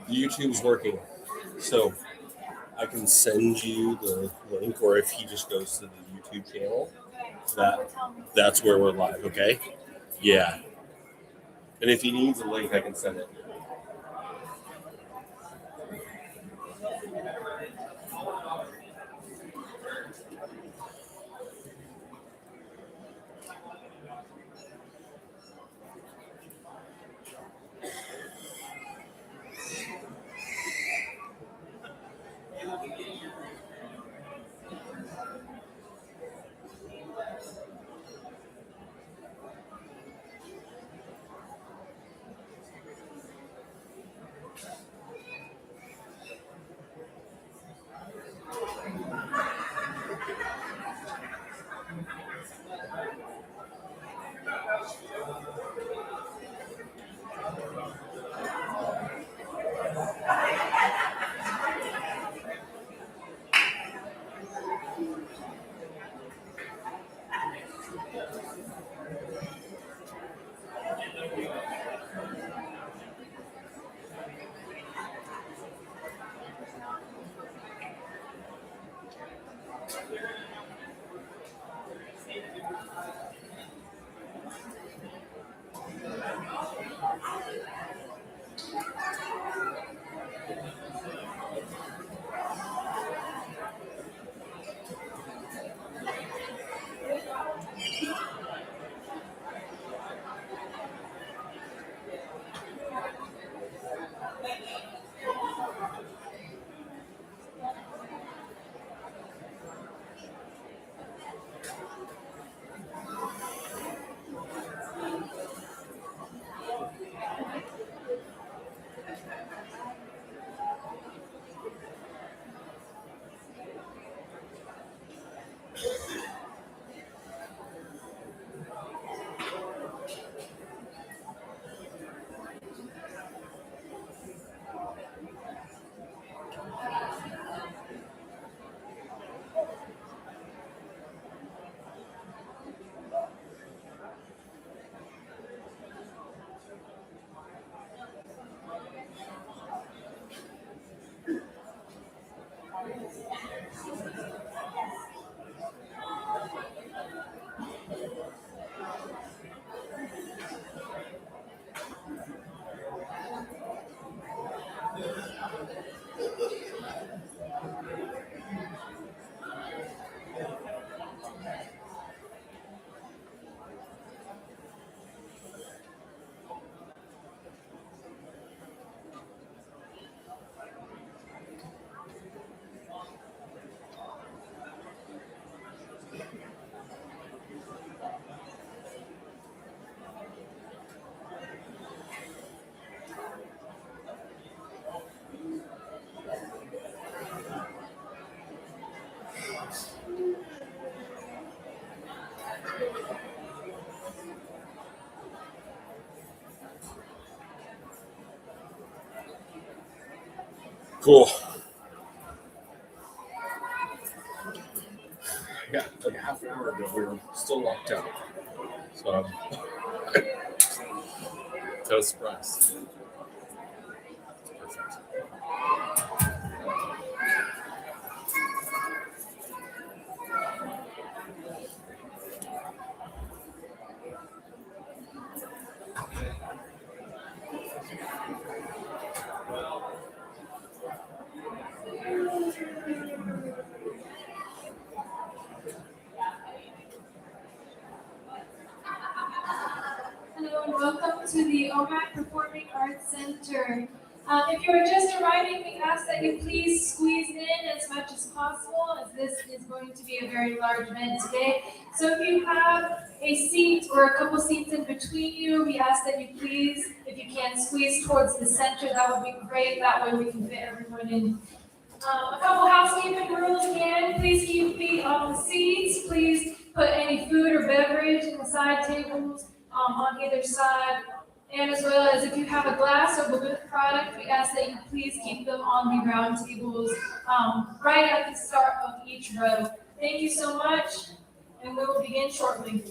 YouTube's working. So I can send you the link, or if he just goes to the YouTube channel, that's where we're live, okay? Yeah. And if he needs a link, I can send it. Cool. Yeah, like half an hour ago, we were still locked out. So I'm so surprised. Perfect. Hello and welcome to the Omak Performing Arts Center. If you are just arriving, we ask that you please squeeze in as much as possible, as this is going to be a very large event today. So if you have a seat or a couple seats in between you, we ask that you please, if you can, squeeze towards the center. That would be great. That way we can fit everyone in. A couple housekeeping rules again. Please keep feet on the seats. Please put any food or beverage in the side tables on either side. And as well as if you have a glass or balloon product, we ask that you please keep them on the round tables right at the start of each row. Thank you so much, and we will begin shortly.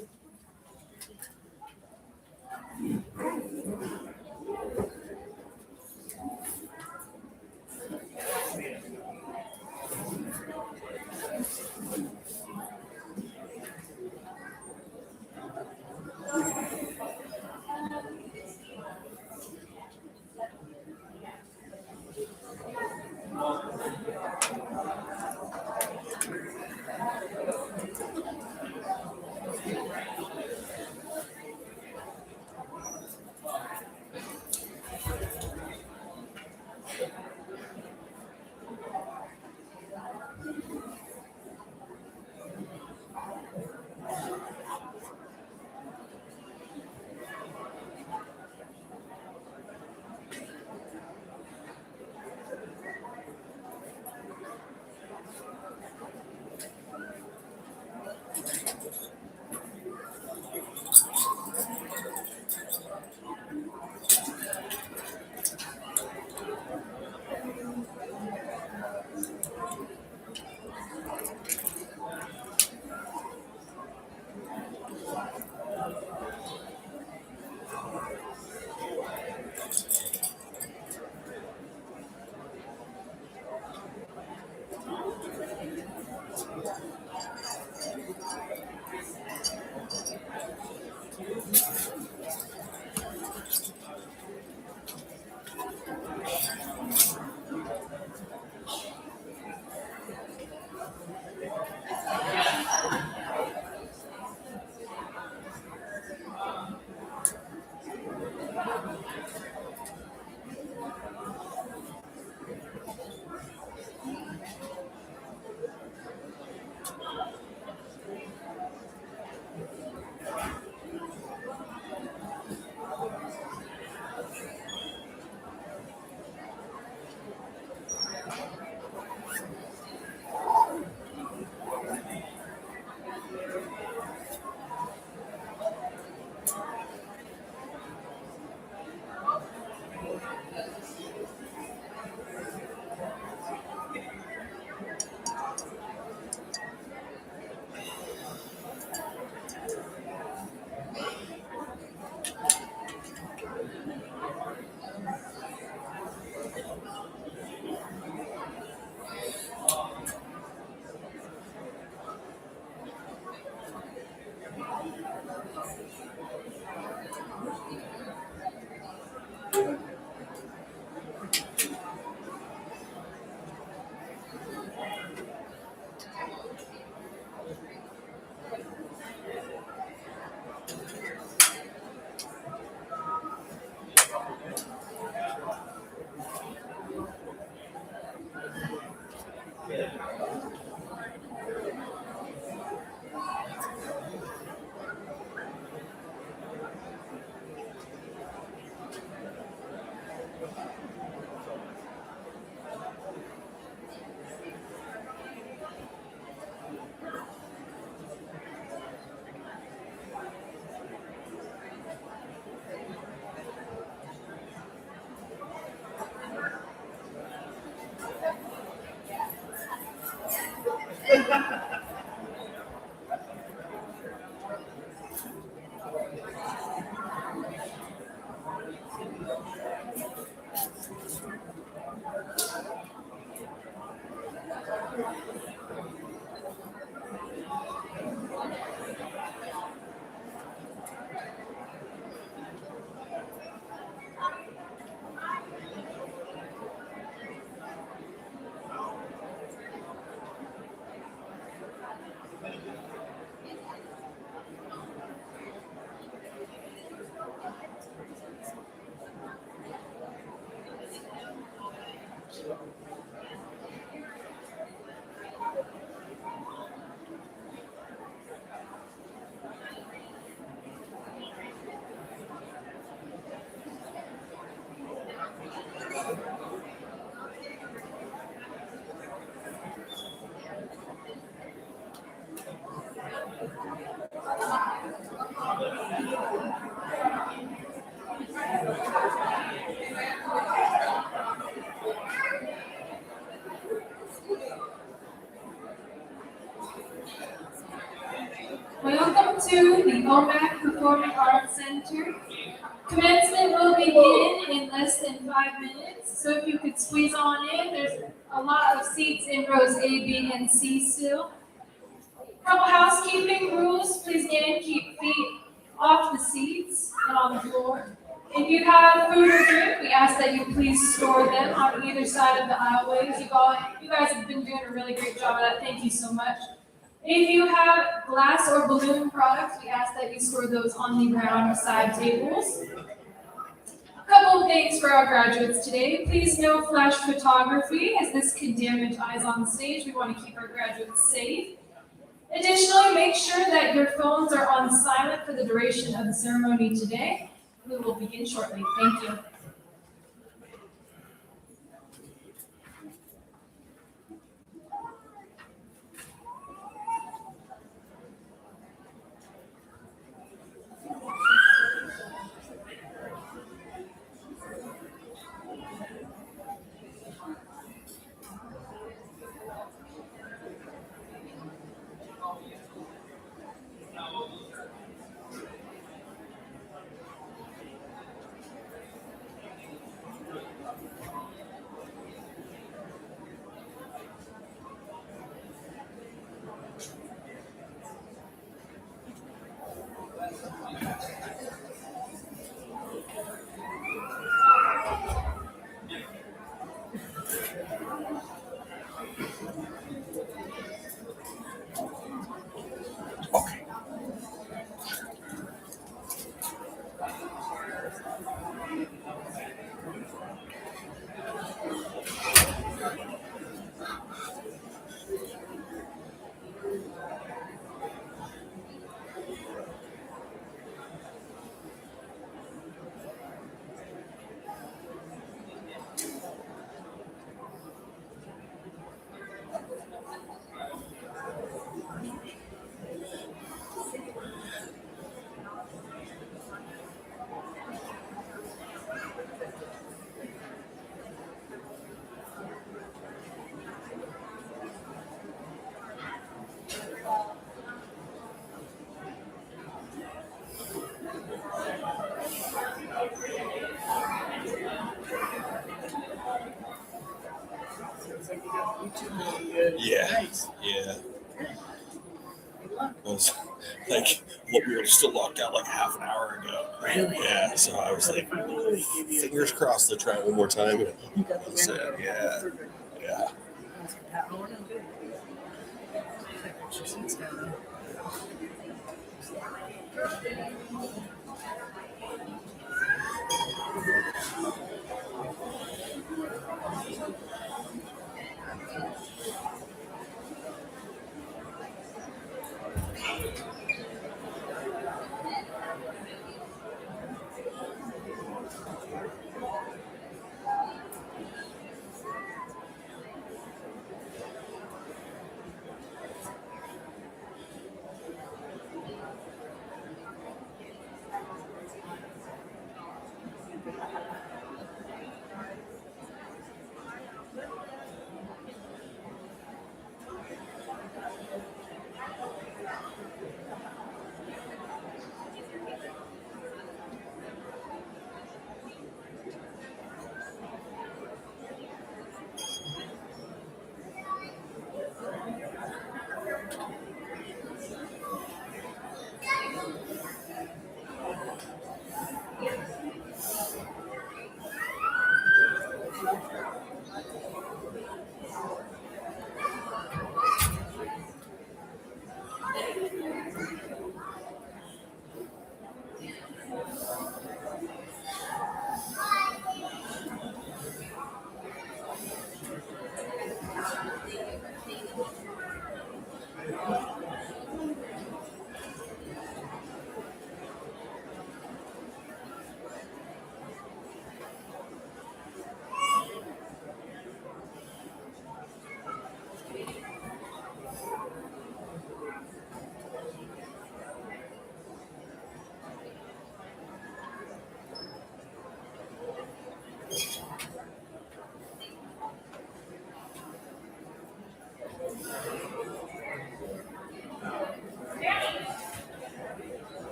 Welcome to the Omak Performing Arts Center. Commencement will begin in less than 5 minutes, so if you could squeeze on in, there's a lot of seats in rows A, B, and C still. Couple housekeeping rules, please again keep feet off the seats and on the floor. If you have food or drink, we ask that you please store them on either side of the aisleways. You guys have been doing a really great job of that, thank you so much. If you have glass or balloon products, we ask that you store those on the round side tables. A couple of things for our graduates today. Please no flash photography, as this could damage eyes on stage. We want to keep our graduates safe. Additionally, make sure that your phones are on silent for the duration of the ceremony today. We will begin shortly. Thank you. Yeah. It was like we were still locked out like half an hour ago. Really? Yeah. So I was like, fingers crossed to try it one more time. So, yeah.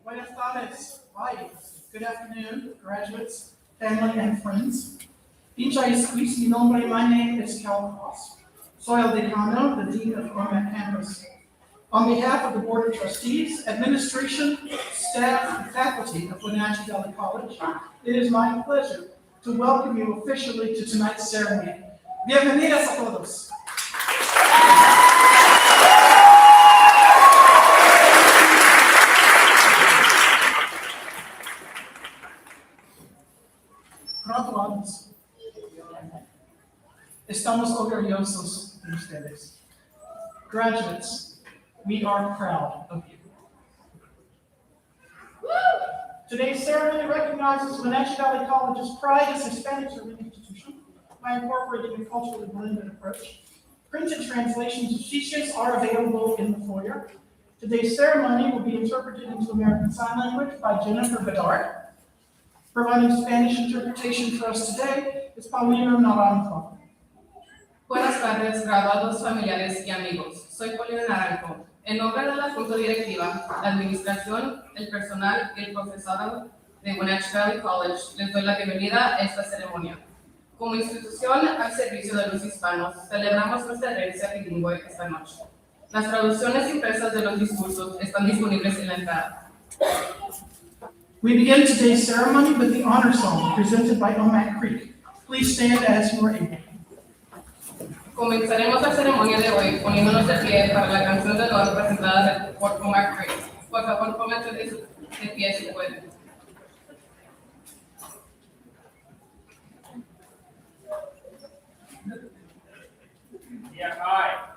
Buenas tardes. Hi. Good afternoon, graduates, family, and friends. Pincha Squeeze, mi nombre, my name is Cal Cross. Soy el decano, the dean of Omak campus. On behalf of the Board of Trustees, administration, staff, and faculty of Wenatchee Valley College, it is my pleasure to welcome you officially to tonight's ceremony. Bienvenidos a todos. Graduados, estamos orgullosos de ustedes. Graduates, we are proud of you. Today's ceremony recognizes Wenatchee Valley College's pride as a Hispanic-serving institution by incorporating a culturally blended approach. Printed translations of speeches are available in the foyer. Today's ceremony will be interpreted into American Sign Language by Jennifer Bedard. Providing Spanish interpretation for us today is Paulino Naranjo. Buenas tardes, graduados, familiares y amigos. Soy Paulino Naranjo. En nombre de la Junta Directiva, la Administración, el personal y el profesorado de Wenatchee Valley College, les doy la bienvenida a esta ceremonia. Como institución al servicio de los hispanos, celebramos nuestra herencia bilingüe esta noche. Las traducciones impresas de los discursos están disponibles en la entrada. We begin today's ceremony with the honor song presented by Omak Creek. Please stand as you are able. Comenzaremos la ceremonia de hoy poniéndonos de pie para la canción de honor presentada por Omak Creek. Por favor, pónganse de pie si pueden. Yeah, hi.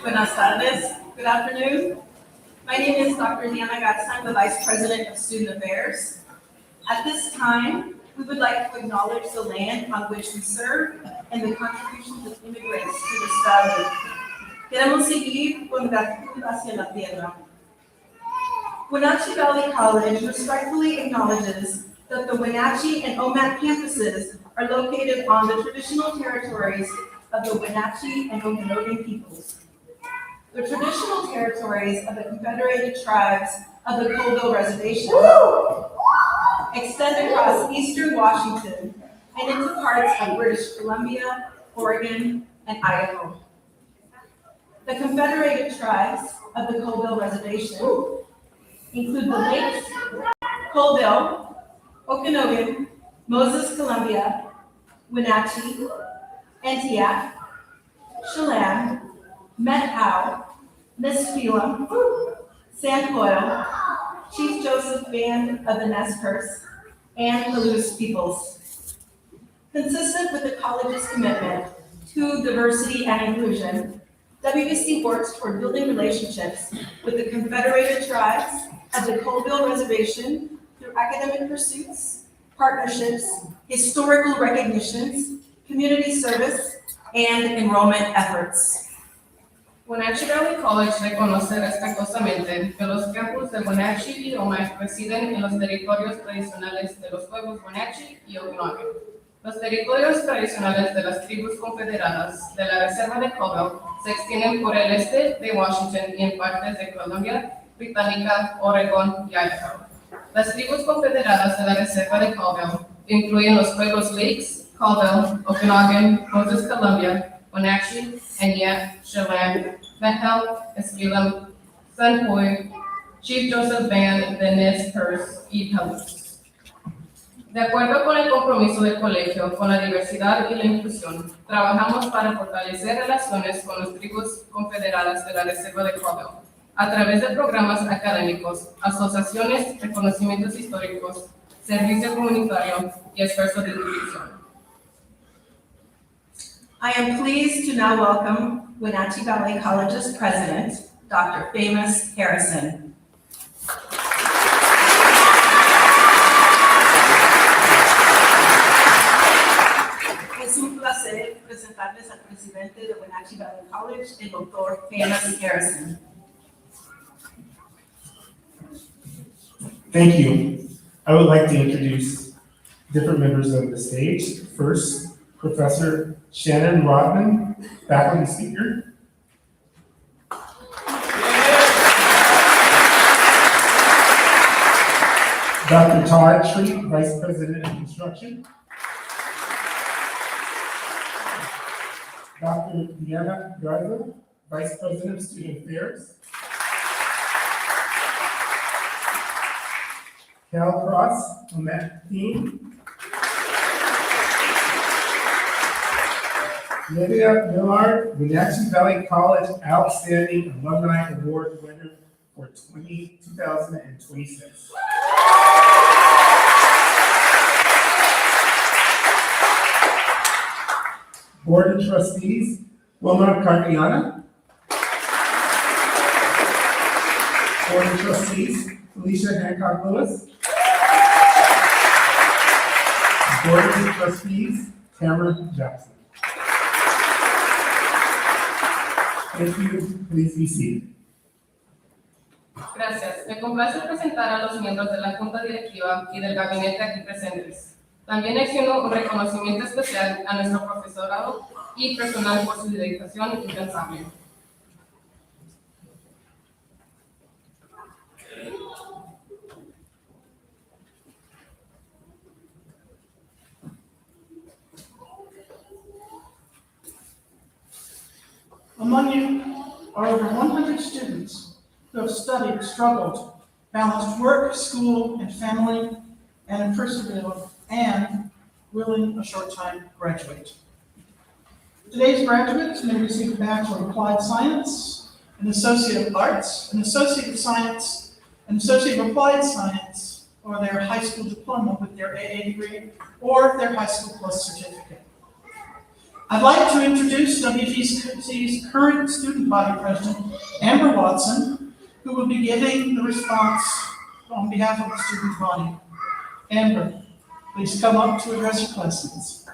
Buenas tardes. Good afternoon. My name is Dr. Diana Gatz. I'm the Vice President of Student Affairs. At this time, we would like to acknowledge the land on which we serve and the contributions of immigrants to the Estado. Queremos seguir con gratitud hacia la tierra. Wenatchee Valley College respectfully acknowledges that the Wenatchee and Omak campuses are located on the traditional territories of the Wenatchee and Okanagan peoples. The traditional territories of the Confederated Tribes of the Colville Reservation extend across eastern Washington and into parts of British Columbia, Oregon, and Idaho. The Confederated Tribes of the Colville Reservation include the Lakes, Colville, Okanagan, Moses Columbia, Wenatchee, Antioch, Chelan, Methow, Nisqually, Sanpoil, Chief Joseph Band of the Nez Perce, and Palouse peoples. Consistent with the college's commitment to diversity and inclusion, WVC works toward building relationships with the Confederated Tribes of the Colville Reservation through academic pursuits, partnerships, historical recognitions, community service, and enrollment efforts. Wenatchee Valley College reconoce respetuosamente que los campus de Wenatchee y Omak residen en los territorios tradicionales de los pueblos Wenatchee y Okanagan. Los territorios tradicionales de las tribus confederadas de la Reserva de Colville se extienden por el este de Washington y en partes de Columbia Británica, Oregón y Idaho. Las tribus confederadas de la Reserva de Colville incluyen los pueblos Lakes, Colville, Okanagan, Moses Columbia, Wenatchee, Antioch, Chelan, Methow, Nisqually, Sanpoil, Chief Joseph Band de Nez Perce y Palouse. De acuerdo con el compromiso del colegio con la diversidad y la inclusión, trabajamos para fortalecer relaciones con las tribus confederadas de la Reserva de Caldwell, a través de programas académicos, asociaciones, reconocimientos históricos, servicio comunitario y esfuerzos de inclusión. I am pleased to now welcome Wenatchee Valley College's president, Dr. Famous Harrison. Es un placer presentarles al presidente de Wenatchee Valley College, el Dr. Famous Harrison. Thank you. I would like to introduce different members of the stage. First, Professor Shannon Rodman, faculty speaker. Dr. Todd Treat, Vice President of Instruction. Dr. Deanna Garza, Vice President of Student Affairs. Cal Cross, Omak Dean. Lydia Millard, Wenatchee Valley College Outstanding Alumni Award winner for 2026. Board of Trustees, Wilma Cardiana. Board of Trustees, Felicia Hancock Lewis. Board of Trustees, Tamara Jackson. Thank you. Please be seated. Gracias. Me complace presentar a los miembros de la Junta Directiva y del gabinete aquí presentes. También extiendo un reconocimiento especial a nuestro profesorado y personal por su dedicación incansable. Among you are over 100 students who have studied, struggled, balanced work, school, and family, and have persevered and will in a short time graduate. Today's graduates may receive a Bachelor of Applied Science, an Associate of Arts, an Associate of Science, an Associate of Applied Science, or their high school diploma with their AA degree, or their high school plus certificate. I'd like to introduce WVCC's current student body president, Amber Watson, who will be giving the response on behalf of the student body. Amber, please come up to address your questions.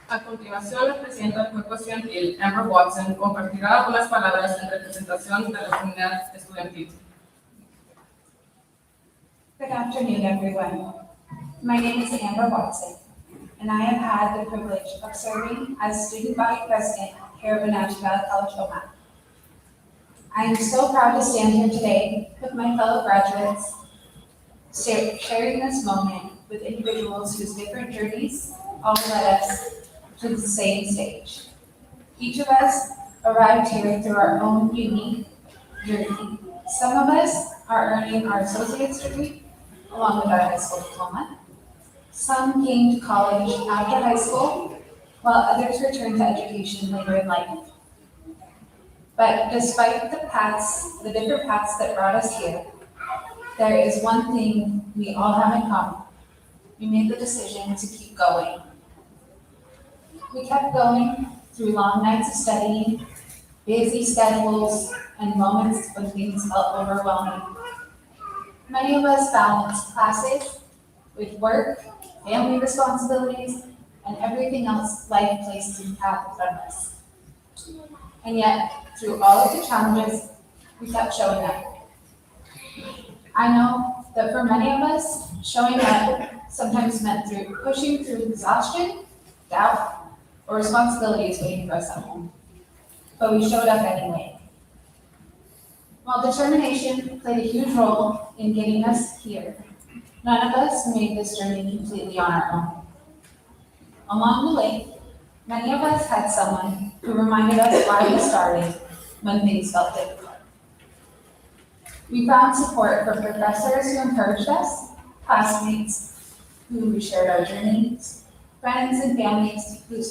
A continuación, la presidenta del cuerpo estudiantil, Amber Watson, compartirá unas palabras en representación de la comunidad estudiantil. Good afternoon, everyone. My name is Amber Watson, and I have had the privilege of serving as student body president here at Wenatchee Valley College, Omak. I am so proud to stand here today with my fellow graduates, sharing this moment with individuals whose different journeys all led us to the same stage. Each of us arrived here through our own unique journey. Some of us are earning our associate's degree along with our high school diploma. Some came to college after high school, while others returned to education later in life. But despite the different paths that brought us here, there is one thing we all have in common. We made the decision to keep going. We kept going through long nights of studying, busy schedules, and moments when things felt overwhelming. Many of us balanced classes with work, family responsibilities, and everything else life placed in the path in front of us. And yet, through all of the challenges, we kept showing up. I know that for many of us, showing up sometimes meant through pushing through exhaustion, doubt, or responsibilities waiting for us at home. But we showed up anyway. While determination played a huge role in getting us here, none of us made this journey completely on our own. Along the way, many of us had someone who reminded us why we started when things felt difficult. We found support from professors who encouraged us, classmates who shared our journeys, friends and family who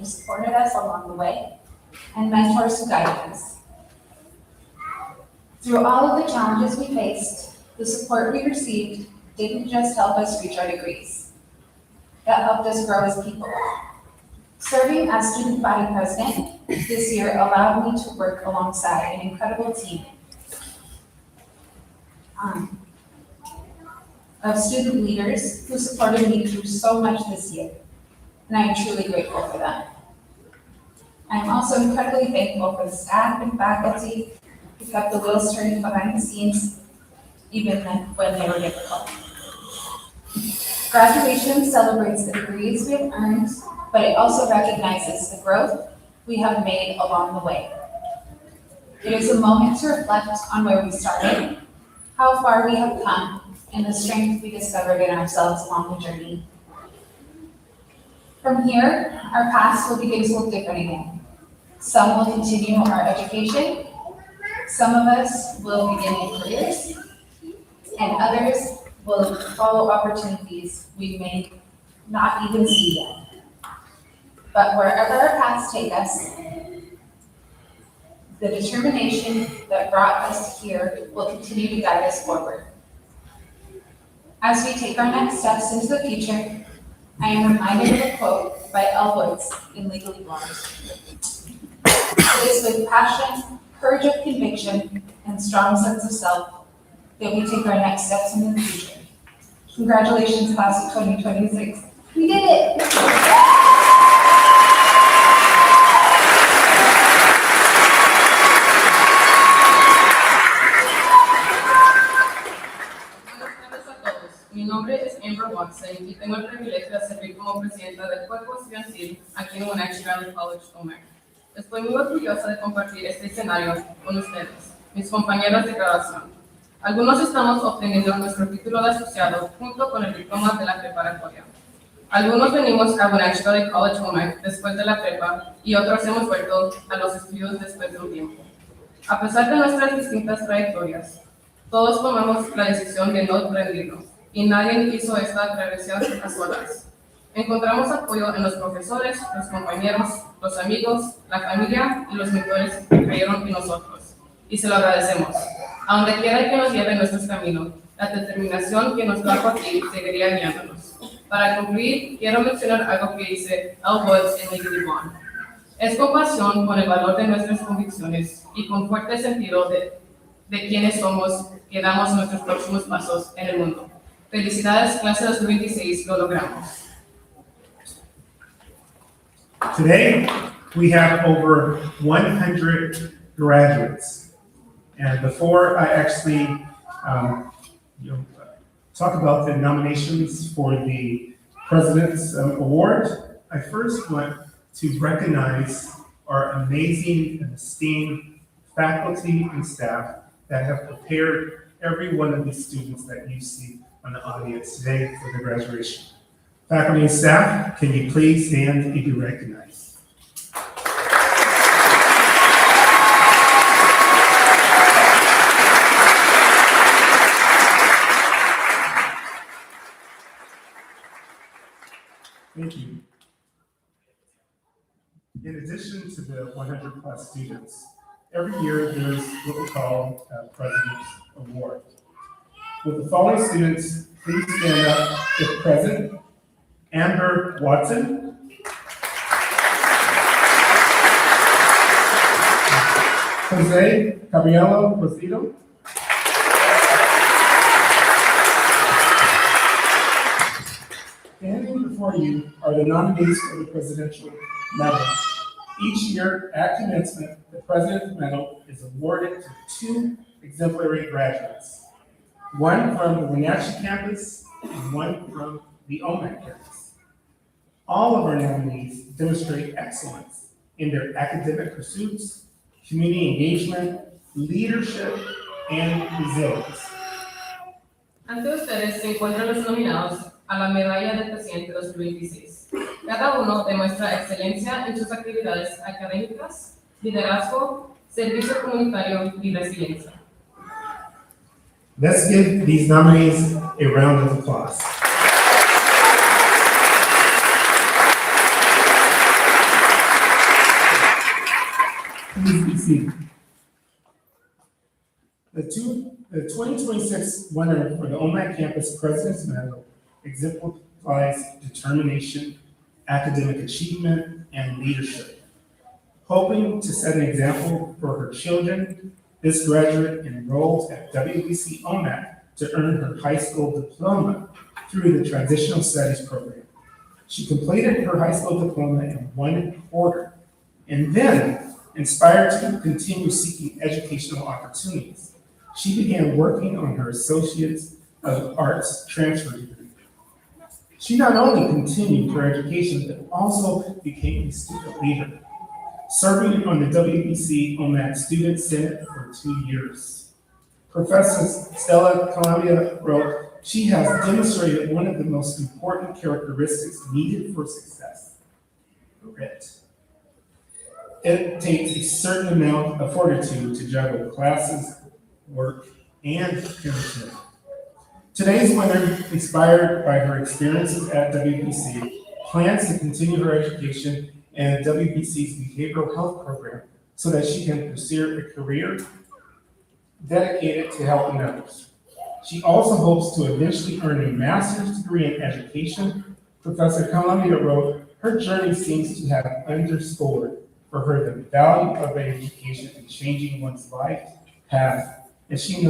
supported us along the way, and mentors who guided us. Through all of the challenges we faced, the support we received didn't just help us reach our degrees. That helped us grow as people. Serving as student body president this year allowed me to work alongside an incredible team of student leaders who supported me through so much this year, and I am truly grateful for that. I am also incredibly thankful for the staff and faculty who kept the wheels turning behind the scenes, even when they were difficult. Graduation celebrates the degrees we have earned, but it also recognizes the growth we have made along the way. It is a moment to reflect on where we started, how far we have come, and the strength we discovered in ourselves along the journey. From here, our paths will begin to look different again. Some will continue our education, some of us will begin new careers, and others will follow opportunities we may not even see yet. But wherever our paths take us, the determination that brought us here will continue to guide us forward. As we take our next steps into the future, I am reminded of a quote by Elle Woods in Legally Blonde. It is with passion, courage of conviction, and strong sense of self that we take our next steps into the future. Congratulations, class of 2026. We did it! Mi nombre es Amber Watson y tengo el privilegio de servir como presidenta del cuerpo estudiantil aquí en Wenatchee College, Omak. Estoy muy orgullosa de compartir este escenario con ustedes, mis compañeros de graduación. Algunos estamos obteniendo nuestro título de asociado junto con el diploma de la preparatoria. Algunos venimos a Wenatchee College, Omak después de la prepa y otros hemos vuelto a los estudios después de un tiempo. A pesar de nuestras distintas trayectorias, todos tomamos la decisión de no rendirnos. Y nadie hizo esta travesía a solas. Encontramos apoyo en los profesores, los compañeros, los amigos, la familia y los mentores que creyeron en nosotros. Y se lo agradecemos. A donde quiera que nos lleve nuestros caminos, la determinación que nos trajo aquí seguiría guiándonos. Para concluir, quiero mencionar algo que dice Elle Woods en Legally Blonde. Es con pasión, con el valor de nuestras convicciones y con fuerte sentido de quiénes somos que damos nuestros próximos pasos en el mundo. Felicidades, clase 2026, lo logramos. Today, we have over 100 graduates. And before I actually talk about the nominations for the President's Award, I first want to recognize our amazing and esteemed faculty and staff that have prepared every one of these students that you see on the audience today for the graduation. Faculty and staff, can you please stand and be recognized? Thank you. In addition to the 100 plus students, every year there's what we call a President's Award. Will the following students please stand up if present? Amber Watson. Jose Caballero Rosido. Standing before you are the nominees for the Presidential Medal. Each year at commencement, the President's Medal is awarded to 2 exemplary graduates. One from the Wenatchee campus and one from the Omak campus. All of our nominees demonstrate excellence in their academic pursuits, community engagement, leadership, and resilience. Ante ustedes se encuentran los nominados a la Medalla del Presidente 2026. Cada uno demuestra excelencia en sus actividades académicas, liderazgo, servicio comunitario y resiliencia. Let's give these nominees a round of applause. Please be seated. The 2026 winner for the Omak Campus President's Medal exemplifies determination, academic achievement, and leadership. Hoping to set an example for her children, this graduate enrolled at WBC Omak to earn her high school diploma through the Transitional Studies program. She completed her high school diploma in 1 quarter, and then, inspired to continue seeking educational opportunities, she began working on her Associates of Arts transfer degree. She not only continued her education, but also became a student leader, serving on the WBC Omak Student Senate for 2 years. Professor Stella Columbia wrote, "She has demonstrated one of the most important characteristics needed for success, grit. It takes a certain amount of fortitude to juggle classes, work, and entertainment." Today's winner, inspired by her experiences at WBC, plans to continue her education in WBC's behavioral health program so that she can pursue a career dedicated to helping others. She also hopes to eventually earn a master's degree in education. Professor Columbia wrote, "Her journey seems to have underscored for her the value of education in changing one's life path, and she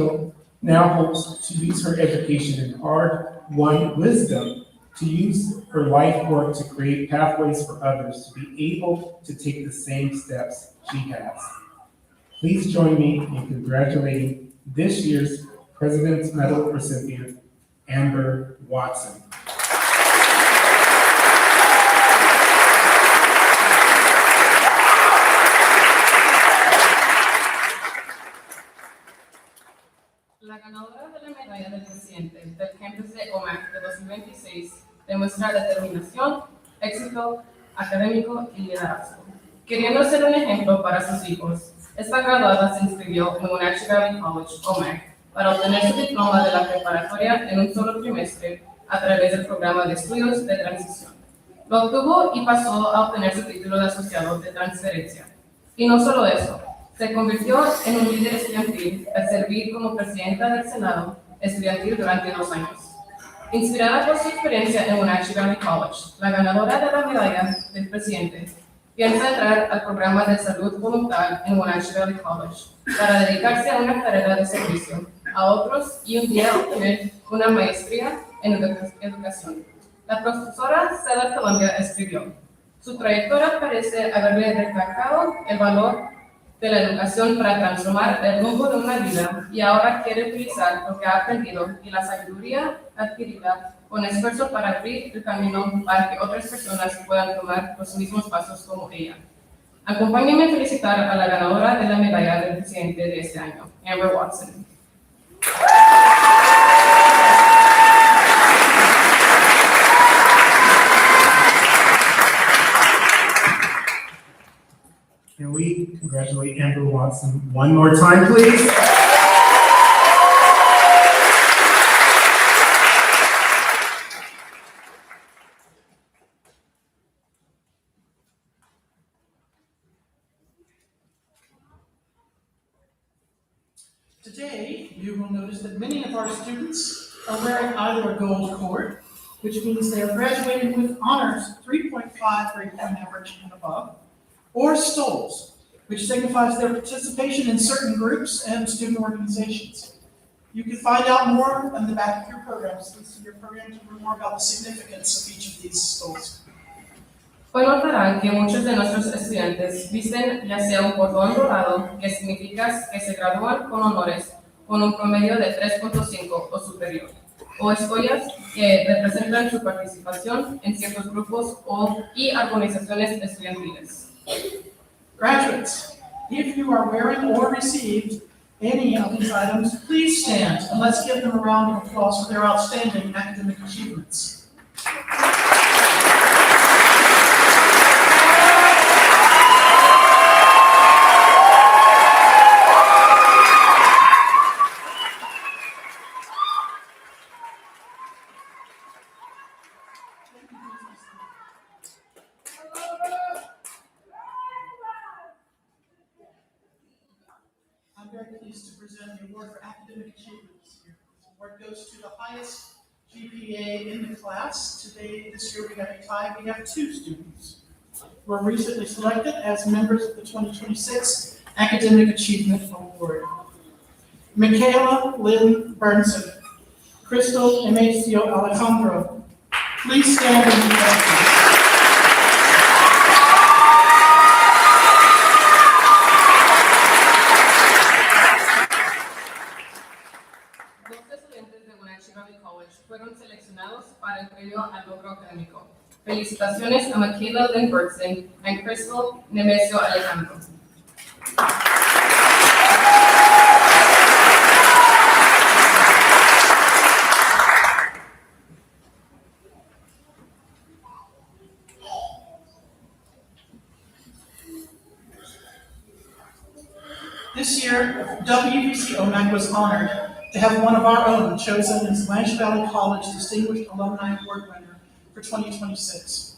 now hopes to use her education and hard-won wisdom to use her life work to create pathways for others to be able to take the same steps she has." Please join me in congratulating this year's President's Medal recipient, Amber Watson. La ganadora de la medalla del presidente del campus de Omak de 2026 demuestra determinación, éxito académico y liderazgo. Queriendo ser un ejemplo para sus hijos, esta graduada se inscribió en Wenatchee College, Omak, para obtener su diploma de la preparatoria en un solo trimestre a través del programa de estudios de transición. Lo obtuvo y pasó a obtener su título de asociado de transferencia. Y no solo eso, se convirtió en un líder estudiantil al servir como presidenta del Senado estudiantil durante 2 años. Inspirada por su experiencia en Wenatchee College, la ganadora de la medalla del presidente piensa entrar al programa de salud voluntaria en Wenatchee College para dedicarse a una carrera de servicio a otros y un día obtener una maestría en educación. La profesora Stella Columbia escribió, "Su trayectoria parece haberle recalcado el valor de la educación para transformar el rumbo de una vida y ahora quiere utilizar lo que ha aprendido y la sabiduría adquirida con esfuerzo para abrir el camino para que otras personas puedan tomar los mismos pasos como ella." Acompáñenme a felicitar a la ganadora de la medalla del presidente de este año, Amber Watson. Can we congratulate Amber Watson one more time, please? Today, you will notice that many of our students are wearing either a gold cord, which means they are graduating with honors 3.5 grade point average and above, or stoles, which signifies their participation in certain groups and student organizations. You can find out more on the back of your programs. Please see your program to learn more about the significance of each of these stoles. Hoy notarán que muchos de nuestros estudiantes visten ya sea un cordón dorado, que significa que se gradúan con honores con un promedio de 3.5 o superior, o escollas que representan su participación en ciertos grupos y organizaciones estudiantiles. Graduates, if you are wearing or received any of these items, please stand and let's give them a round of applause for their outstanding academic achievements. I'm very pleased to present the award for academic achievement this year. This award goes to the highest GPA in the class. This year we have a tie. We have 2 students who were recently selected as members of the 2026 Academic Achievement Award. Michaela Lynn Burnson, Crystal Emecio Alejandro. Please stand and be recognized. Dos estudiantes de Wenatchee Valley College fueron seleccionados para el premio al logro académico. Felicitaciones a Michaela Lynn Bergson y Crystal Nemesio Alejandro. This year, WVC Omak was honored to have one of our own chosen as Wenatchee Valley College Distinguished Alumni Award winner for 2026.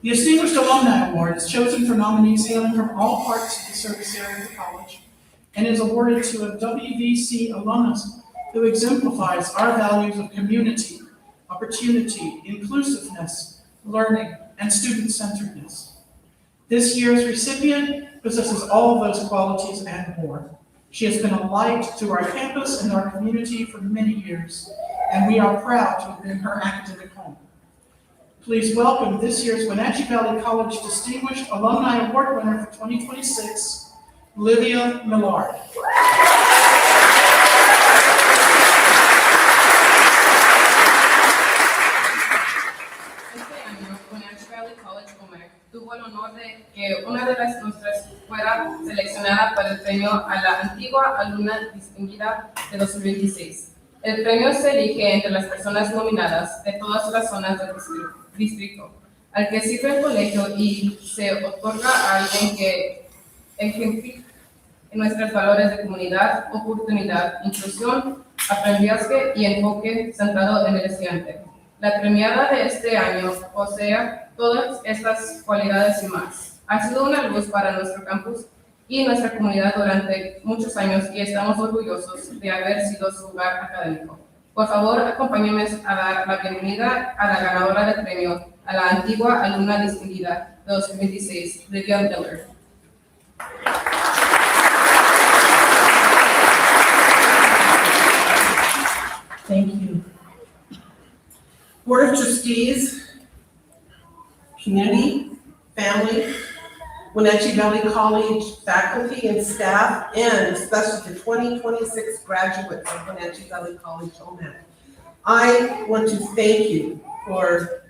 The Distinguished Alumni Award is chosen for nominees hailing from all parts of the service area of the college and is awarded to a WVC alumnus who exemplifies our values of community, opportunity, inclusiveness, learning, and student-centeredness. This year's recipient possesses all of those qualities and more. She has been a light to our campus and our community for many years, and we are proud to have been her academic home. Please welcome this year's Wenatchee Valley College Distinguished Alumni Award winner for 2026, Livia Millard. Este año, Wenatchee Valley College Omak tuvo el honor de que una de las nuestras fuera seleccionada para el premio a la antigua alumna distinguida de 2026. El premio se elige entre las personas nominadas de todas las zonas del distrito, al que sirve el colegio y se otorga a alguien que ejemplifique nuestros valores de comunidad, oportunidad, inclusión, aprendizaje y enfoque centrado en el estudiante. La premiada de este año posee todas estas cualidades y más. Ha sido una luz para nuestro campus y nuestra comunidad durante muchos años y estamos orgullosos de haber sido su lugar académico. Por favor, acompáñenme a dar la bienvenida a la ganadora del premio, a la antigua alumna distinguida de 2026, Livia Miller. Thank you. Board of Trustees, community, family, Wenatchee Valley College faculty and staff, and especially the 2026 graduates of Wenatchee Valley College Omak. I want to thank you for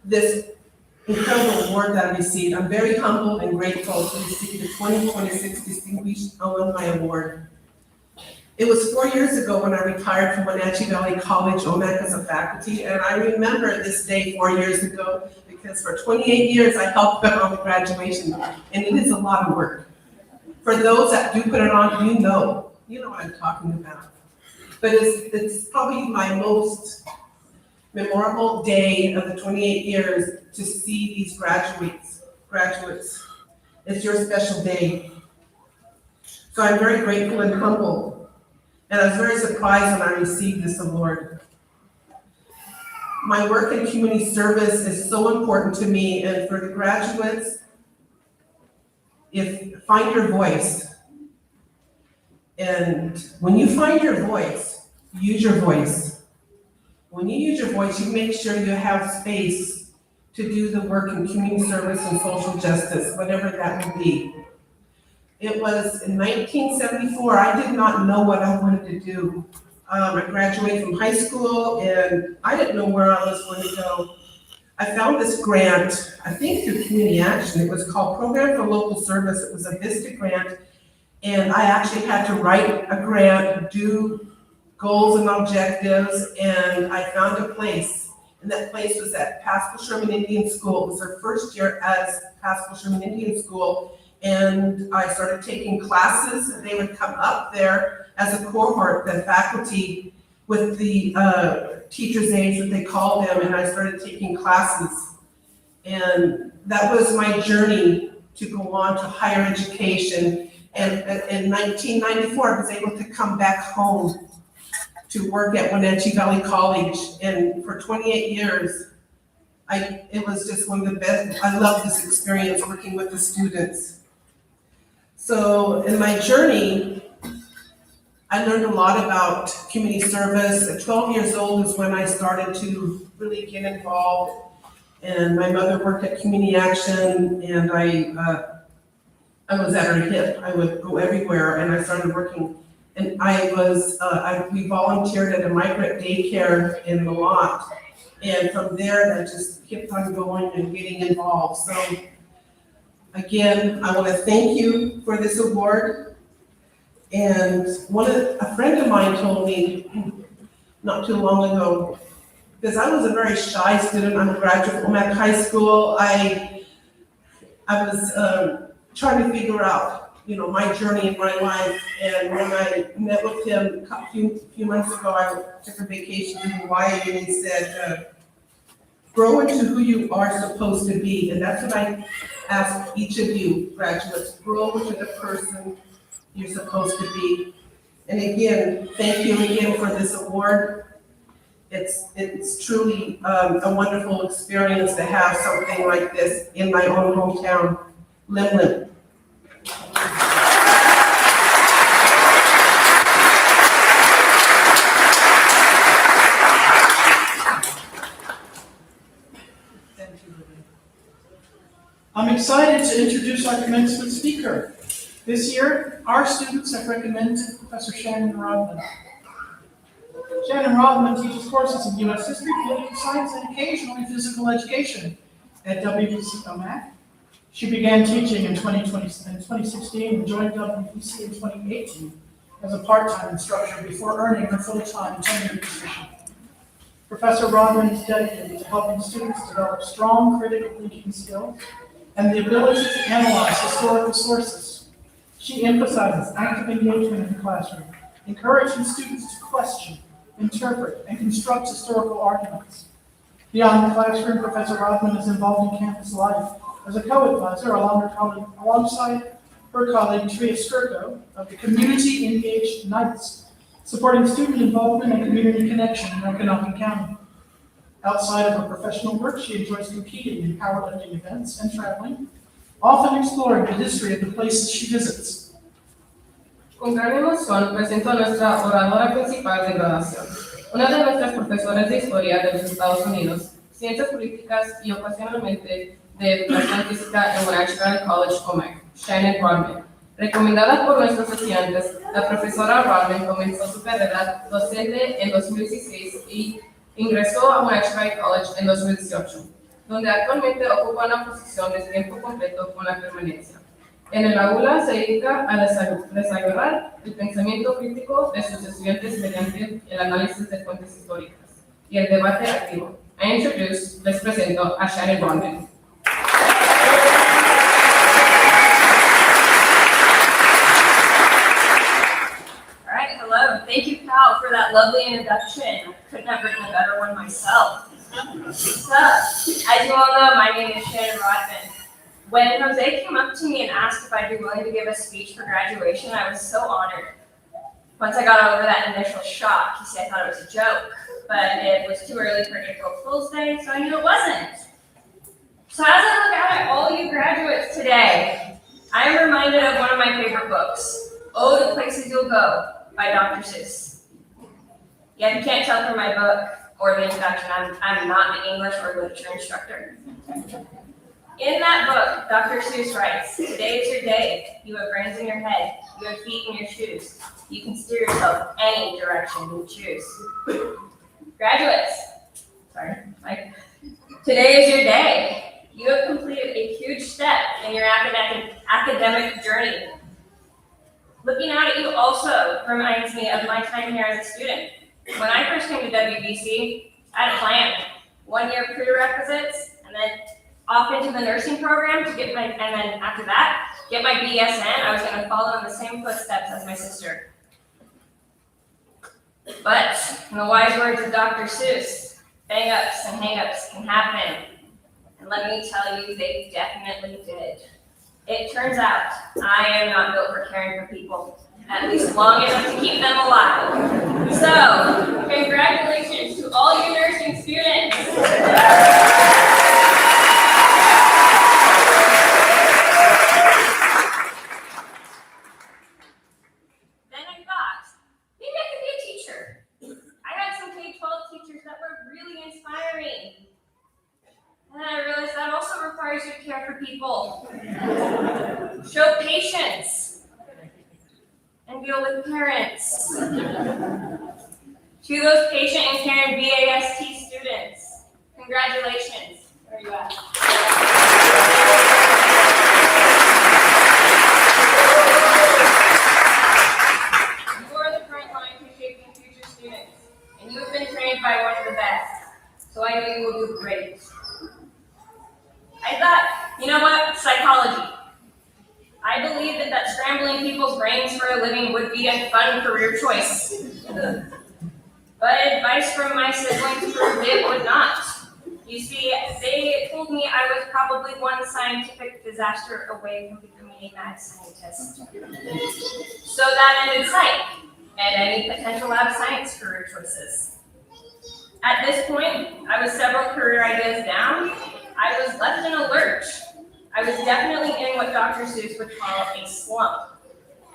this incredible award that I received. I'm very humbled and grateful to receive the 2026 Distinguished Alumni Award. It was 4 years ago when I retired from Wenatchee Valley College Omak as a faculty, and I remember this day 4 years ago because for 28 years I helped put on the graduation, and it is a lot of work. For those that do put it on, you know what I'm talking about. But it's probably my most memorable day of the 28 years to see these graduates. It's your special day. So I'm very grateful and humbled. And I was very surprised when I received this award. My work in community service is so important to me, and for the graduates, find your voice. And when you find your voice, use your voice. When you use your voice, you make sure you have space to do the work in community service and social justice, whatever that would be. It was in 1974, I did not know what I wanted to do. I graduated from high school and I didn't know where I was going to go. I found this grant, I think through Community Action. It was called Program for Local Service. It was a VISTA grant. And I actually had to write a grant, do goals and objectives, and I found a place. And that place was at Pascal Sherman Indian School. It was her first year as Pascal Sherman Indian School. And I started taking classes, and they would come up there as a cohort, the faculty, with the teachers' aides that they call them, and I started taking classes. And that was my journey to go on to higher education. And in 1994, I was able to come back home to work at Wenatchee Valley College. And for 28 years, it was just one of the best. I love this experience working with the students. So in my journey, I learned a lot about community service. At 12 years old is when I started to really get involved. And my mother worked at Community Action, and I was at her hip. I would go everywhere, and I started working. And we volunteered at a migrant daycare in Omak. And from there, that just kept on going and getting involved. So again, I want to thank you for this award. And a friend of mine told me not too long ago, because I was a very shy student. I'm a graduate of Omak High School. I was trying to figure out, my journey in my life. And when I met with him a few months ago, I took a vacation to Hawaii, and he said, grow into who you are supposed to be. And that's what I ask each of you graduates, grow into the person you're supposed to be. And again, thank you again for this award. It's truly a wonderful experience to have something like this in my own hometown, Limlin. I'm excited to introduce our commencement speaker. This year, our students have recommended Professor Shannon Rodman. Shannon Rodman teaches courses in U.S. history, political science, and occasionally physical education at WVC Omak. She began teaching in 2016 and joined WVC in 2018 as a part-time instructor before earning her full-time tenured position. Professor Rodman is dedicated to helping students develop strong critical thinking skills and the ability to analyze historical sources. She emphasizes active engagement in the classroom, encouraging students to question, interpret, and construct historical arguments. Beyond the classroom, Professor Rodman is involved in campus life as a co-advisor alongside her colleague Tria Skirko of the Community Engaged Knights, supporting student involvement and community connection in Okanagan County. Outside of her professional work, she enjoys competing in powerlifting events and traveling, often exploring the history of the places she visits. Con gran emoción presento a nuestra oradora principal de graduación, una de nuestras profesoras de historia de los Estados Unidos, ciencias políticas y ocasionalmente de educación física en Wenatchee Valley College, Omak, Shannon Rodman. Recomendada por nuestros estudiantes, la profesora Rodman comenzó su carrera docente en 2016 y ingresó a Wenatchee Valley College en 2018, donde actualmente ocupa una posición de tiempo completo con la permanencia. En el aula se dedica a desarrollar el pensamiento crítico de sus estudiantes mediante el análisis de fuentes históricas y el debate activo. Les presento a Shannon Rodman. Hello, thank you, Cal, for that lovely introduction. I couldn't have written a better one myself. So, as you all know, my name is Shannon Rodman. When Jose came up to me and asked if I'd be willing to give a speech for graduation, I was so honored. Once I got over that initial shock, he said I thought it was a joke, but it was too early for April Fool's Day, so I knew it wasn't. So as I look out at all you graduates today, I am reminded of one of my favorite books, Oh, the Places You'll Go, by Dr. Seuss. Yeah, if you can't tell from my book or the introduction, I'm not an English or literature instructor. In that book, Dr. Seuss writes, today is your day. You have brains in your head. You have feet in your shoes. You can steer yourself any direction you choose. Graduates, today is your day. You have completed a huge step in your academic journey. Looking out at you also reminds me of my time here as a student. When I first came to WVC, I had a plan. 1 year prerequisites, and then off into the nursing program and then after that, get my BSN. I was going to follow in the same footsteps as my sister. But in the wise words of Dr. Seuss, bang-ups and hang-ups can happen. And let me tell you, they definitely did. It turns out I am not built for caring for people, at least long enough to keep them alive. So, congratulations to all you nursing students. Then I thought, maybe I could be a teacher. I had some K-12 teachers that were really inspiring. And then I realized that also requires you to care for people. Show patience. And deal with parents. To those patient and caring BAST students, congratulations. Where are you at? You are the front line to shaping future students, and you have been trained by one of the best, so I know you will do great. I thought, you know what? Psychology. I believe that scrambling people's brains for a living would be a fun career choice. But advice from my siblings proved it would not. You see, they told me I was probably one scientific disaster away from becoming a mad scientist. So that ended psych and any potential lab science career choices. At this point, I was several career ideas down. I was left in a lurch. I was definitely in what Dr. Seuss would call a slump.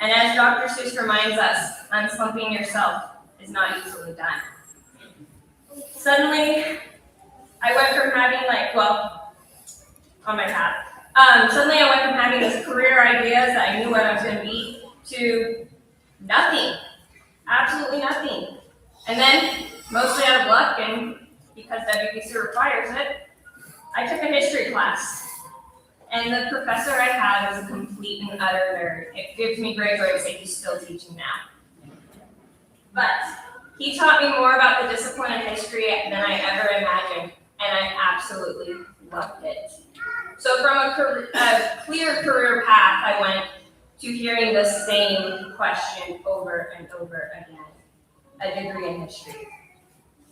And as Dr. Seuss reminds us, unslumping yourself is not easily done. Suddenly, I went from having on my path. Suddenly I went from having these career ideas that I knew what I was gonna be to nothing, absolutely nothing. And then, mostly out of luck and because WBC requires it, I took a history class. And the professor I had was a complete and utter nerd. It gives me great joy to say he's still teaching now. But he taught me more about the discipline of history than I ever imagined, and I absolutely loved it. So from a clear career path, I went to hearing the same question over and over again. A degree in history.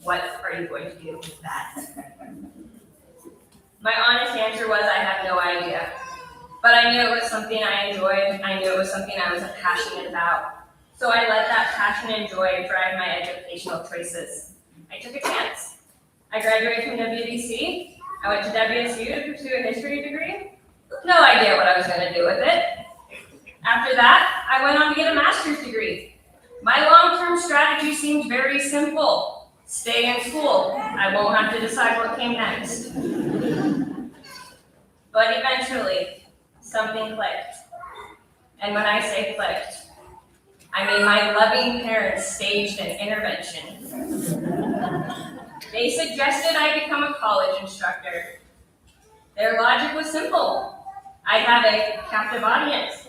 What are you going to do with that? My honest answer was I have no idea. But I knew it was something I enjoyed. I knew it was something I was passionate about. So I let that passion and joy drive my educational choices. I took a chance. I graduated from WBC. I went to WSU to pursue a history degree. No idea what I was going to do with it. After that, I went on to get a master's degree. My long-term strategy seemed very simple. Stay in school. I won't have to decide what came next. But eventually, something clicked. And when I say clicked, I mean my loving parents staged an intervention. They suggested I become a college instructor. Their logic was simple. I'd have a captive audience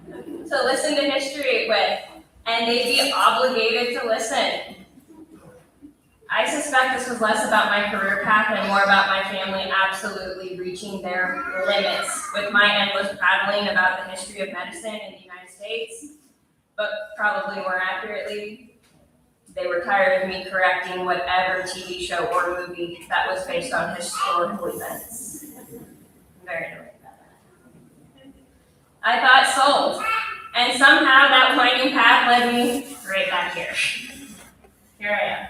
to listen to history with, and they'd be obligated to listen. I suspect this was less about my career path and more about my family absolutely reaching their limits with my endless prattling about the history of medicine in the United States. But probably more accurately, they were tired of me correcting whatever TV show or movie that was based on historical events. Very annoyed about that. I thought sold, and somehow that winding path led me right back here. Here I am.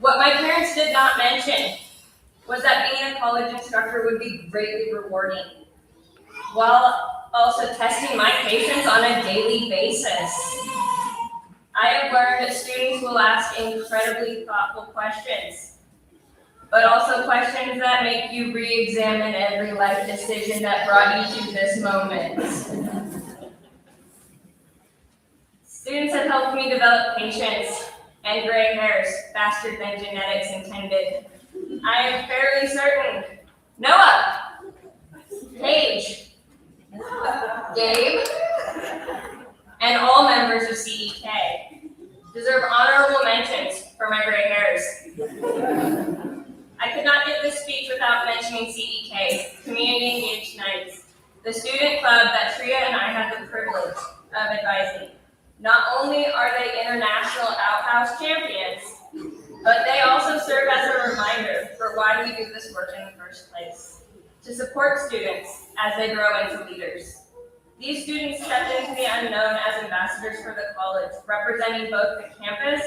What my parents did not mention was that being a college instructor would be greatly rewarding, while also testing my patience on a daily basis. I have learned that students will ask incredibly thoughtful questions, but also questions that make you re-examine every life decision that brought you to this moment. Students have helped me develop patience and gray hairs faster than genetics intended. I am fairly certain Noah, Paige, Gabe, and all members of CEK deserve honorable mentions for my gray hairs. I could not give this speech without mentioning CEK, Community Engaged Nights, the student club that Tria and I had the privilege of advising. Not only are they international outhouse champions, but they also serve as a reminder for why we do this work in the first place, to support students as they grow into leaders. These students stepped into the unknown as ambassadors for the college, representing both the campus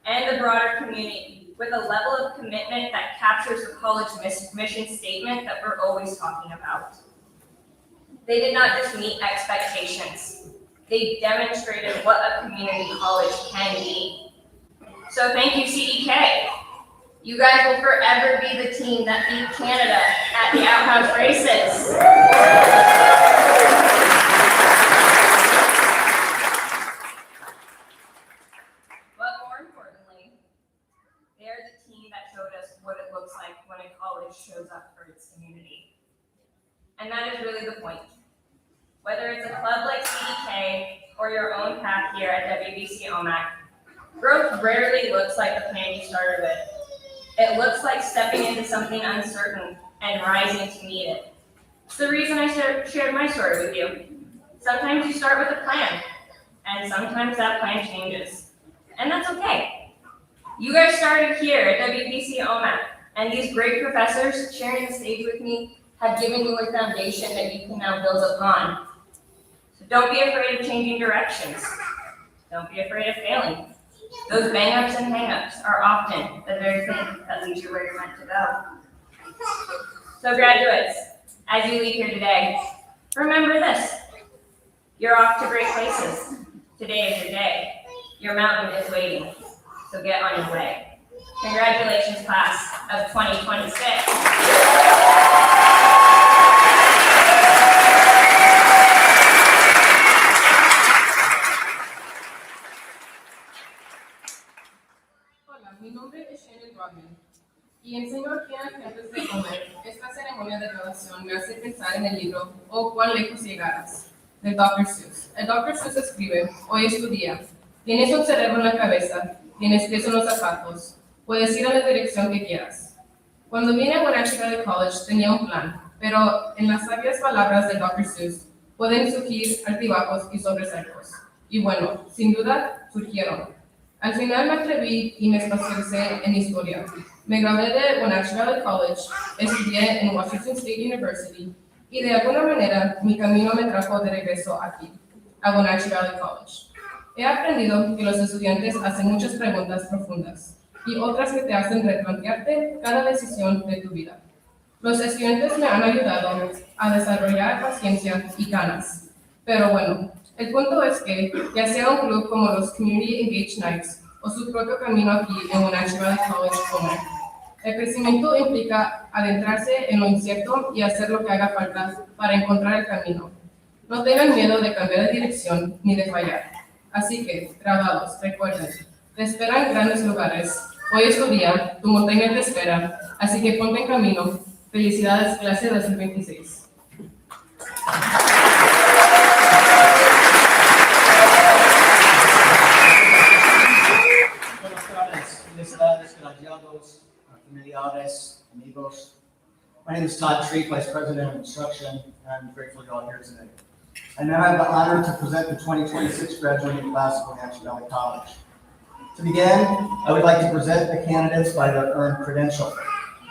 and the broader community with a level of commitment that captures the college mission statement that we're always talking about. They did not just meet expectations, they demonstrated what a community college can be. So thank you, CDK. You guys will forever be the team that beat Canada at the outhouse races. But more importantly, they're the team that showed us what it looks like when a college shows up for its community. And that is really the point. Whether it's a club like CDK or your own path here at WBC Omak, growth rarely looks like the plan you started with. It looks like stepping into something uncertain and rising to meet it. It's the reason I shared my story with you. Sometimes you start with a plan, and sometimes that plan changes. And that's okay. You guys started here at WBC Omak, and these great professors sharing the stage with me have given you a foundation that you can now build upon. So don't be afraid of changing directions. Don't be afraid of failing. Those bang-ups and hang-ups are often the very thing that leads you where you're meant to go. So graduates, as you leave here today, remember this. You're off to great places. Today is your day. Your mountain is waiting. So get on your way. Congratulations, class of 2026. Mi nombre es Shannon Rodman y enseño aquí en el campus de Omak. Esta ceremonia de graduación me hace pensar en el libro "Oh, cuán lejos llegarás" de Dr. Seuss. El Dr. Seuss escribe: hoy es tu día. Tienes un cerebro en la cabeza, tienes pies en los zapatos, puedes ir a la dirección que quieras. Cuando vine a Wenatchee Valley College tenía un plan, pero en las sabias palabras de Dr. Seuss pueden surgir altibajos y sobresaltos. Y bueno, sin duda, surgieron. Al final me atreví y me especialicé en historia. Me gradué de Wenatchee Valley College, estudié en Washington State University y de alguna manera mi camino me trajo de regreso aquí, a Wenatchee Valley College. He aprendido que los estudiantes hacen muchas preguntas profundas y otras que te hacen replantearte cada decisión de tu vida. Los estudiantes me han ayudado a desarrollar paciencia y ganas. Pero bueno, el punto es que, ya sea un club como los Community Engaged Nights o su propio camino aquí en Wenatchee Valley College Omak, el crecimiento implica adentrarse en lo incierto y hacer lo que haga falta para encontrar el camino. No tengan miedo de cambiar de dirección ni de fallar. Así que, graduados, recuerden, te esperan grandes lugares. Hoy es tu día, tu montaña te espera, así que ponte en camino. Felicidades, clase 2026. Felicidades, graduados, familiares, amigos. My name is Todd Treat, Vice President of Instruction, and I'm grateful you're all here today. I now have the honor to present the 2026 graduating class of Wenatchee Valley College. To begin, I would like to present the candidates by their earned credential.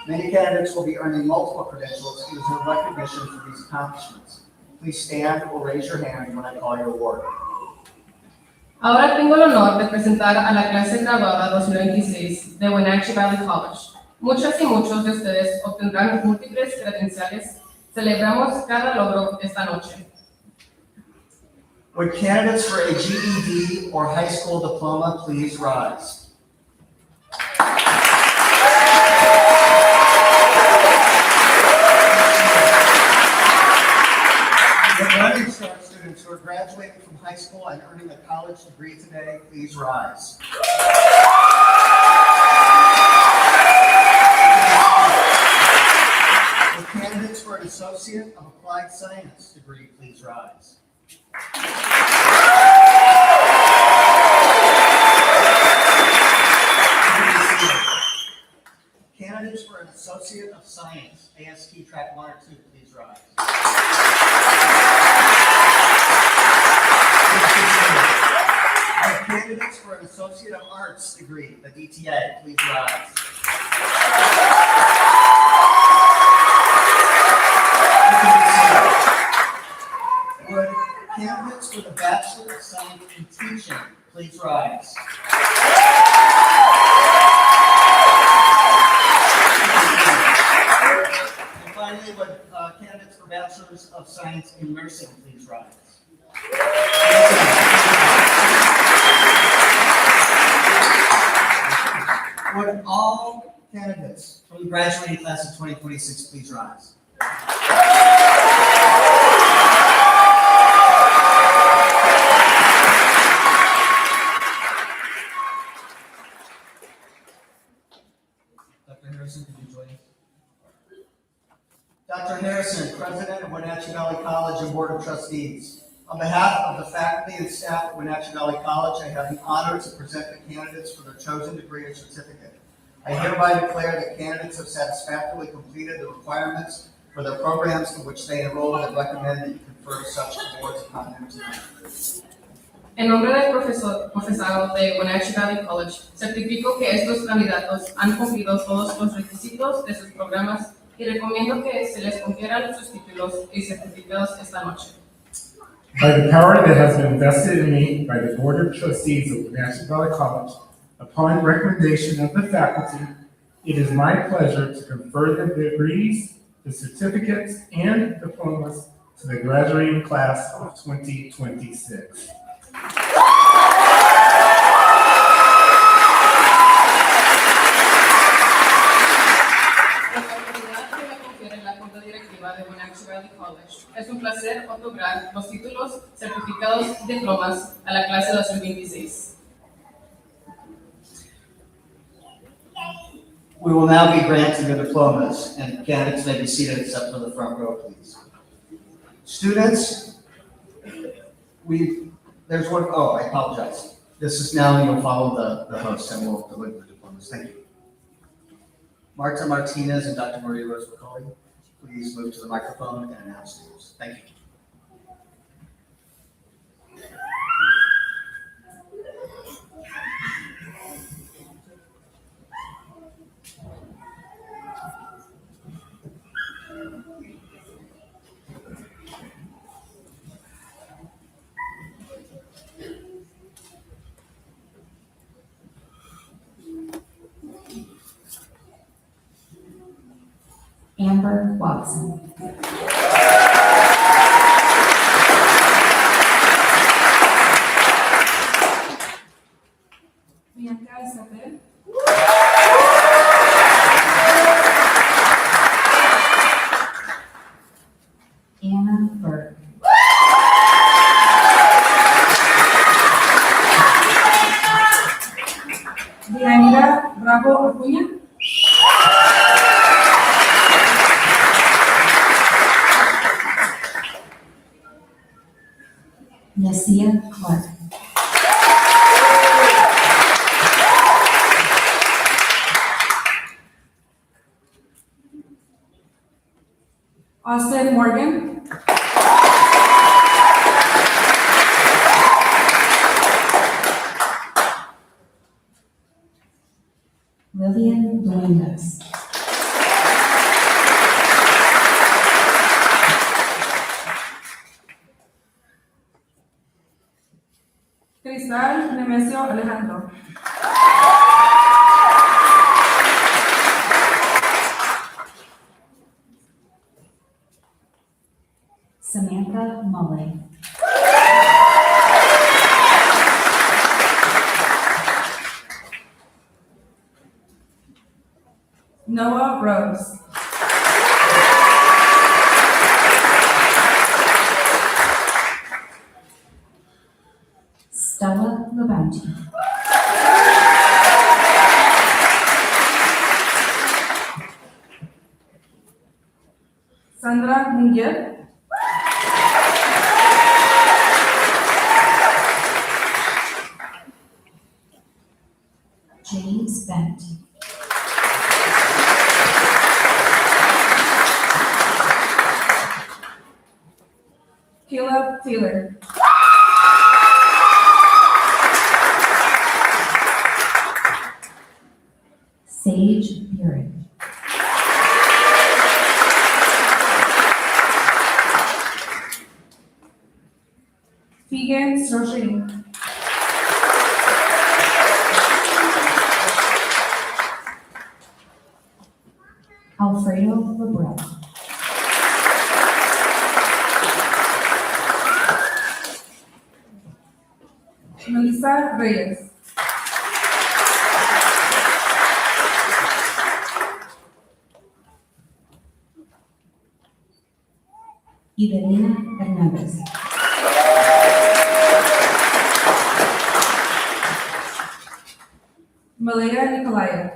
Many candidates will be earning multiple credentials to deserve recognition for these accomplishments. Please stand or raise your hand when I call your award. Ahora tengo el honor de presentar a la clase graduada 2026 de Wenatchee Valley College. Muchas y muchos de ustedes obtendrán múltiples credenciales. Celebramos cada logro esta noche. Would candidates for a GED or high school diploma please rise? Would Learning Star students who are graduating from high school and earning a college degree today please rise? Would candidates for an Associate of Applied Science degree please rise? Candidates for an Associate of Science, AST Track 1 or 2, please rise. candidates for an Associate of Arts degree, the DTA, please rise. Would candidates for the Bachelor of Science in Teaching, please rise. And finally, would candidates for Bachelors of Science in Nursing, please rise. Would all candidates from the graduating class of 2026 please rise? Dr. Harrison, could you join us? Dr. Harrison, President of Wenatchee Valley College and Board of Trustees. On behalf of the faculty and staff at Wenatchee Valley College, I have the honor to present the candidates for their chosen degree or certificate. I hereby declare that candidates have satisfactorily completed the requirements for the programs in which they enroll and recommend that you confer such awards upon them tonight. En nombre del profesorado de Wenatchee Valley College, certifico que estos candidatos han cumplido todos los requisitos de sus programas y recomiendo que se les confieran sus títulos y certificados esta noche. By the power that has been vested in me by the Board of Trustees of Wenatchee Valley College, upon recommendation of the faculty, it is my pleasure to confer the degrees, the certificates, and diplomas to the graduating class of 2026. De Wenatchee Valley College. Es un placer otorgar los títulos, certificados y diplomas a la clase 2026. We will now be granting the diplomas, and candidates may be seated except for the front row, please. Students, there's one, I apologize. This is now, you'll follow the host and we'll deliver the diplomas. Thank you. Marta Martinez and Dr. Maria Rose McCauley, please move to the microphone and announce names. Thank you. Amber Watson. Bianca Isabel. Anna Burke. Dianira Bravo Acuña. Nasia Clark. Austin Morgan. Lillian Duenas. Cristal Nemesio Alejandro. Samantha Mullen. Noah Rose. Stella Labounty. Sandra Munguer. James Bent. Caleb Taylor. Higgins Roger. Alfredo Lebrel. Melissa Reyes. Idelina Hernández. Malaya Nikolaev.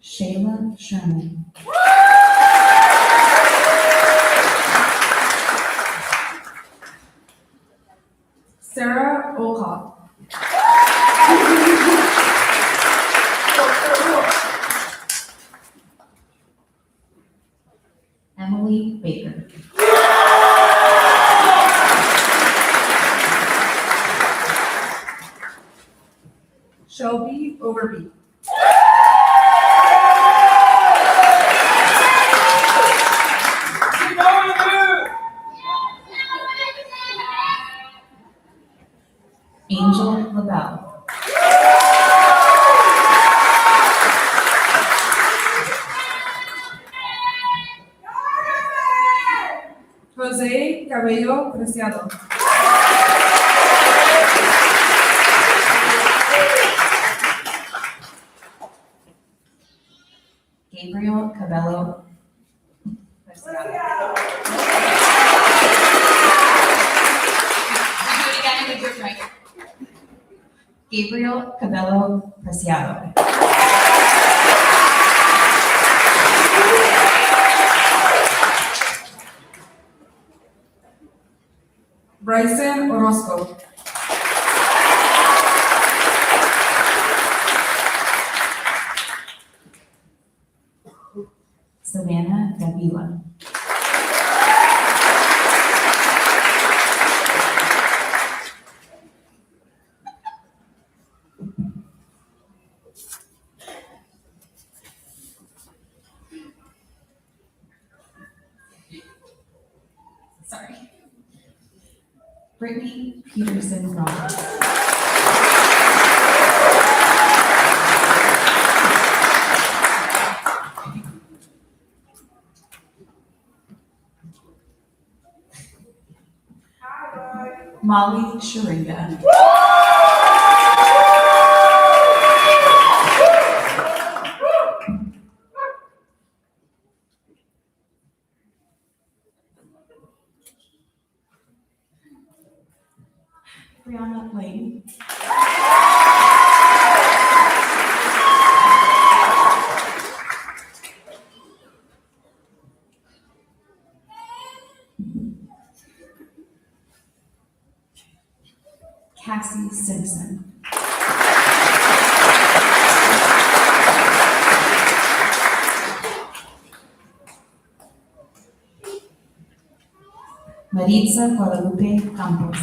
Shayla Sherman. Sarah Oha. Emily Baker. Shelby Overby. Angel LaBelle. Jose Cabello Preciado. Gabriel Cabello Preciado. Do it again with your mic. Gabriel Cabello Preciado. Bryson Orozco. Savannah Davila. Sorry. Brittany Peterson Roberts. Molly Sharinga. Brianna Lane. Cassie Simpson. Maritza Guadalupe Campos.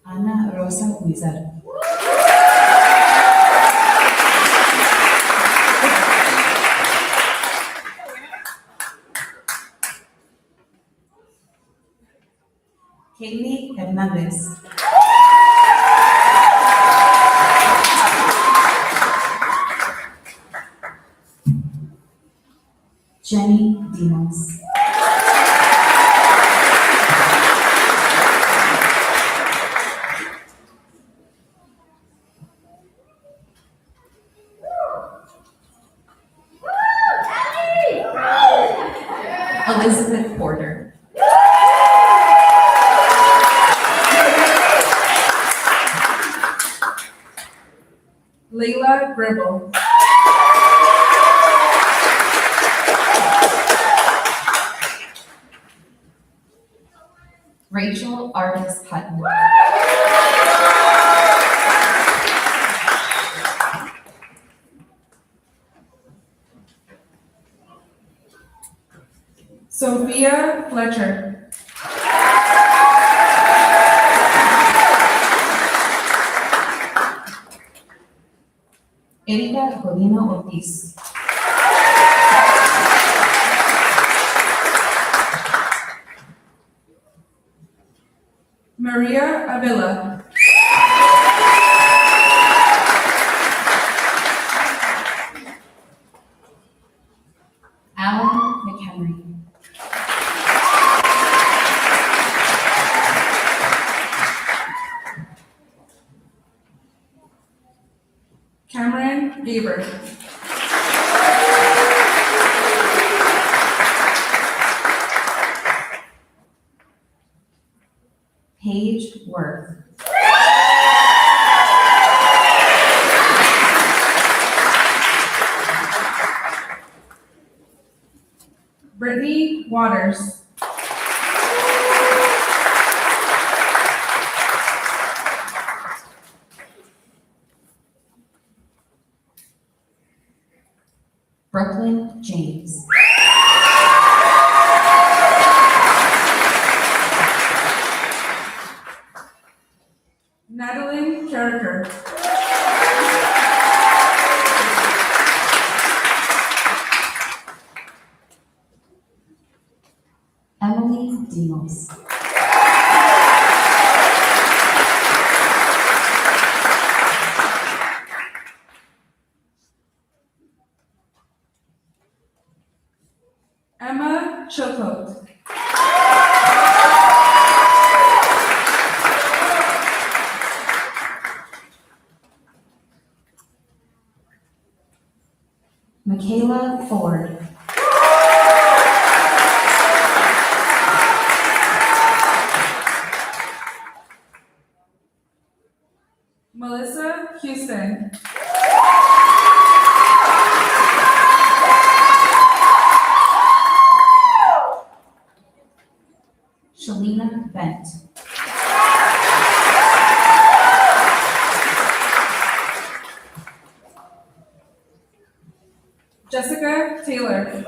Ana Rosa Huizar. Kaylee Hernández. Jenny Dimas. Elizabeth Porter. Layla Gribble. Rachel Artis Hutton. Sophia Fletcher. Erika Godino Ortiz. Maria Avila. Alan McHenry. Cameron Gaber. Paige Worth. Brittany Waters. Brooklyn James. Madeline Carricker. Emily Demos. Emma Chilcote. Michaela Ford. Melissa Houston. Shalina Bent. Jessica Taylor.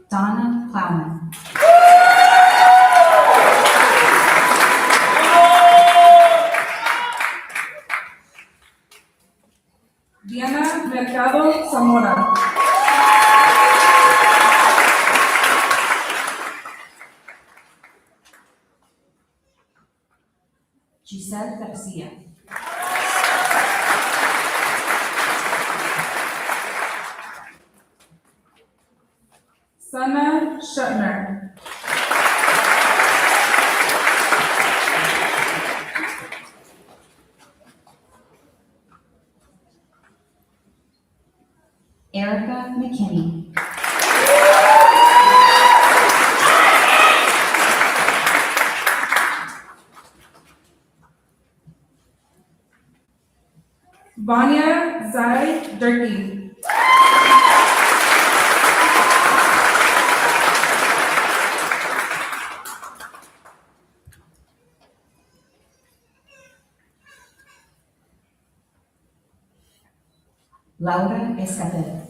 Donna Plowman. Diana Mercado Zamora. Giselle Garcia. Sana Shuttner. Erica McKinney. Vanya Zai Durkee. Laura Escabel.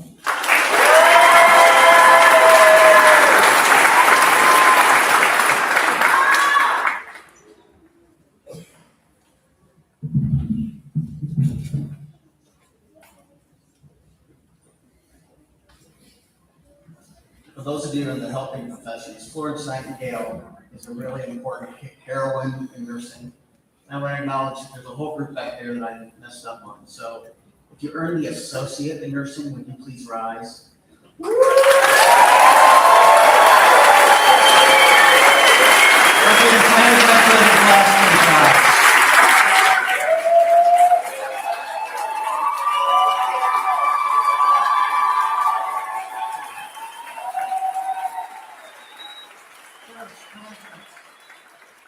For those of you in the helping professions, Florence Nightingale is a really important heroine in nursing. I want to acknowledge that there's a whole group back there that I messed up on. So if you earn the associate in nursing, would you please rise? Let's give a final round of applause for the class.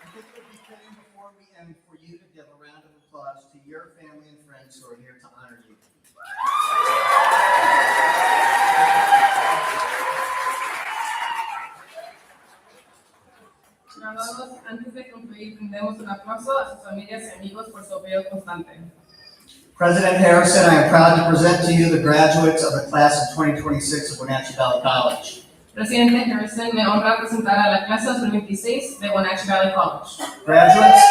I think it would be fitting before we end for you to give a round of applause to your family and friends who are here to honor you. Graduados, antes de concluir, brindemos un aplauso a sus familias y amigos por su apoyo constante. President Harrison, I am proud to present to you the graduates of the class of 2026 of Wenatchee Valley College. Presidente Harrison, me honra presentar a la clase 2026 de Wenatchee Valley College. Graduates.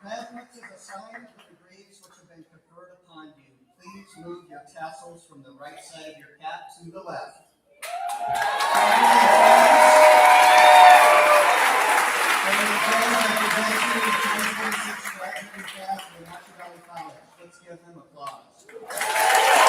Graduates, as a sign of the degrees which have been conferred upon you, please move your tassels from the right side of your cap to the left. Let's give them applause.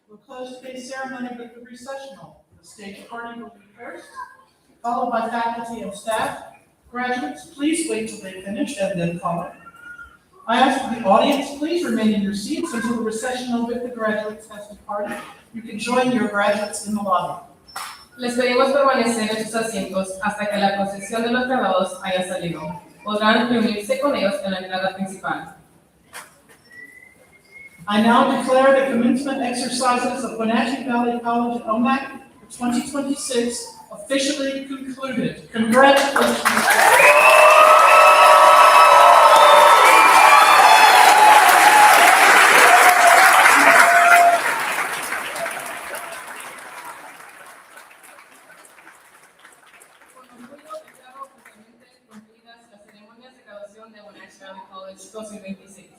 We'll close today's ceremony with the recessional. The stage party will be first, followed by faculty and staff. Graduates, please wait till they finish and then follow. I ask that the audience please remain in your seats until the recessional with the graduates has departed. You can join your graduates in the lobby. Les pedimos permanecer en sus asientos hasta que la procesión de los graduados haya salido. Podrán reunirse con ellos en la entrada principal. I now declare the commencement exercises of Wenatchee Valley College at Omak for 2026 officially concluded. Congratulations. Las ceremonias de graduación de Wenatchee Valley College 2026.